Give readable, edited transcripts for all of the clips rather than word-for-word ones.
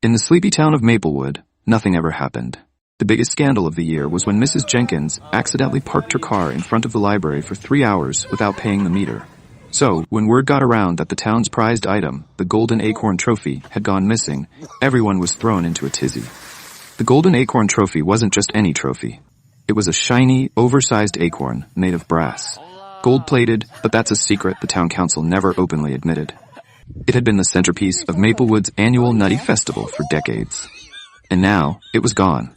In the sleepy town of Maplewood, nothing ever happened. The biggest scandal of the year was when Mrs. Jenkins accidentally parked her car in front of the library for 3 hours without paying the meter. So, when word got around that the town's prized item, the Golden Acorn Trophy, had gone missing, everyone was thrown into a tizzy. The Golden Acorn Trophy wasn't just any trophy. It was a shiny, oversized acorn made of brass. Gold-plated, but that's a secret the town council never openly admitted. It had been the centerpiece of Maplewood's annual Nutty Festival for decades. And now, it was gone.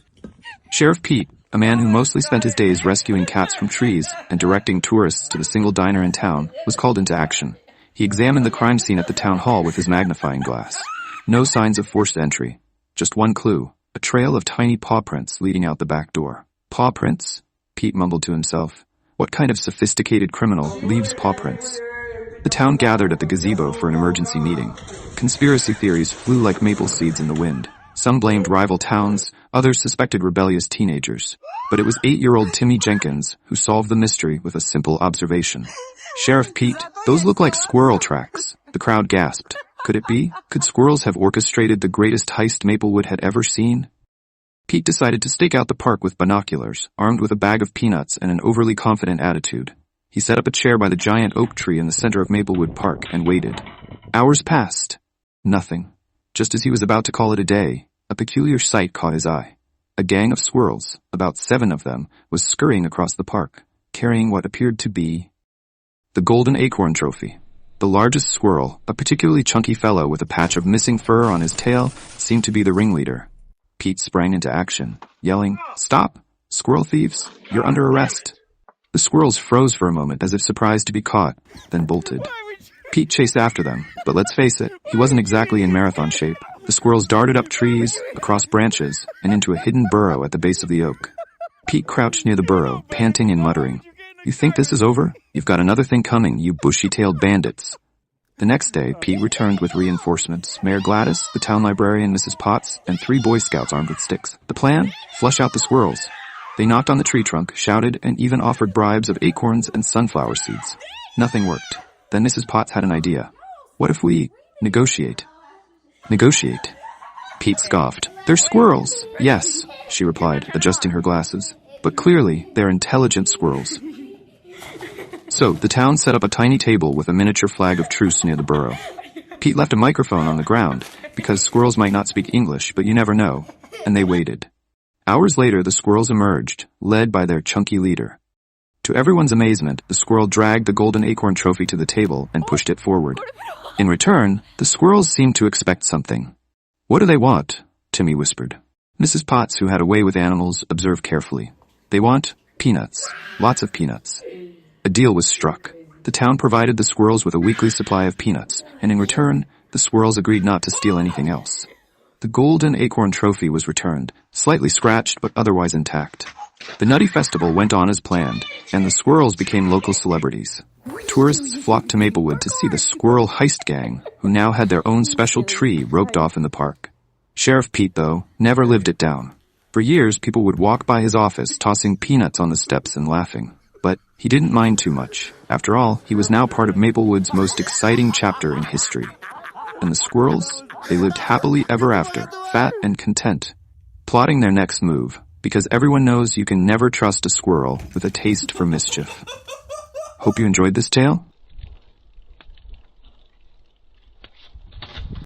Sheriff Pete, a man who mostly spent his days rescuing cats from trees and directing tourists to the single diner in town, was called into action. He examined the crime scene at the town hall with his magnifying glass. No signs of forced entry. Just one clue, a trail of tiny paw prints leading out the back door. Paw prints? Pete mumbled to himself. What kind of sophisticated criminal leaves paw prints? The town gathered at the gazebo for an emergency meeting. Conspiracy theories flew like maple seeds in the wind. Some blamed rival towns, others suspected rebellious teenagers. But it was 8-year-old Timmy Jenkins who solved the mystery with a simple observation. Sheriff Pete, those look like squirrel tracks. The crowd gasped. Could it be? Could squirrels have orchestrated the greatest heist Maplewood had ever seen? Pete decided to stake out the park with binoculars, armed with a bag of peanuts and an overly confident attitude. He set up a chair by the giant oak tree in the center of Maplewood Park and waited. Hours passed. Nothing. Just as he was about to call it a day, a peculiar sight caught his eye. A gang of squirrels, about 7 of them, was scurrying across the park, carrying what appeared to be the Golden Acorn Trophy. The largest squirrel, a particularly chunky fellow with a patch of missing fur on his tail, seemed to be the ringleader. Pete sprang into action, yelling, "Stop! Squirrel thieves! You're under arrest!" The squirrels froze for a moment as if surprised to be caught, then bolted. Pete chased after them, but let's face it, he wasn't exactly in marathon shape. The squirrels darted up trees, across branches, and into a hidden burrow at the base of the oak. Pete crouched near the burrow, panting and muttering, "You think this is over? You've got another thing coming, you bushy-tailed bandits." The next day, Pete returned with reinforcements. Mayor Gladys, the town librarian Mrs. Potts, and 3 Boy Scouts armed with sticks. The plan? Flush out the squirrels. They knocked on the tree trunk, shouted, and even offered bribes of acorns and sunflower seeds. Nothing worked. Then Mrs. Potts had an idea. What if we negotiate? Negotiate? Pete scoffed. "They're squirrels." "Yes," she replied, adjusting her glasses. "But clearly, they're intelligent squirrels." So, the town set up a tiny table with a miniature flag of truce near the burrow. Pete left a microphone on the ground, because squirrels might not speak English, but you never know, and they waited. Hours later, the squirrels emerged, led by their chunky leader. To everyone's amazement, the squirrel dragged the Golden Acorn Trophy to the table and pushed it forward. In return, the squirrels seemed to expect something. "What do they want?" Timmy whispered. Mrs. Potts, who had a way with animals, observed carefully. "They want peanuts. Lots of peanuts." A deal was struck. The town provided the squirrels with a weekly supply of peanuts, and in return, the squirrels agreed not to steal anything else. The Golden Acorn Trophy was returned, slightly scratched but otherwise intact. The Nutty Festival went on as planned, and the squirrels became local celebrities. Tourists flocked to Maplewood to see the Squirrel Heist gang, who now had their own special tree roped off in the park. Sheriff Pete, though, never lived it down. For years, people would walk by his office tossing peanuts on the steps and laughing. But he didn't mind too much. After all, he was now part of Maplewood's most exciting chapter in history. And the squirrels, they lived happily ever after, fat and content, plotting their next move, because everyone knows you can never trust a squirrel with a taste for mischief. Hope you enjoyed this tale.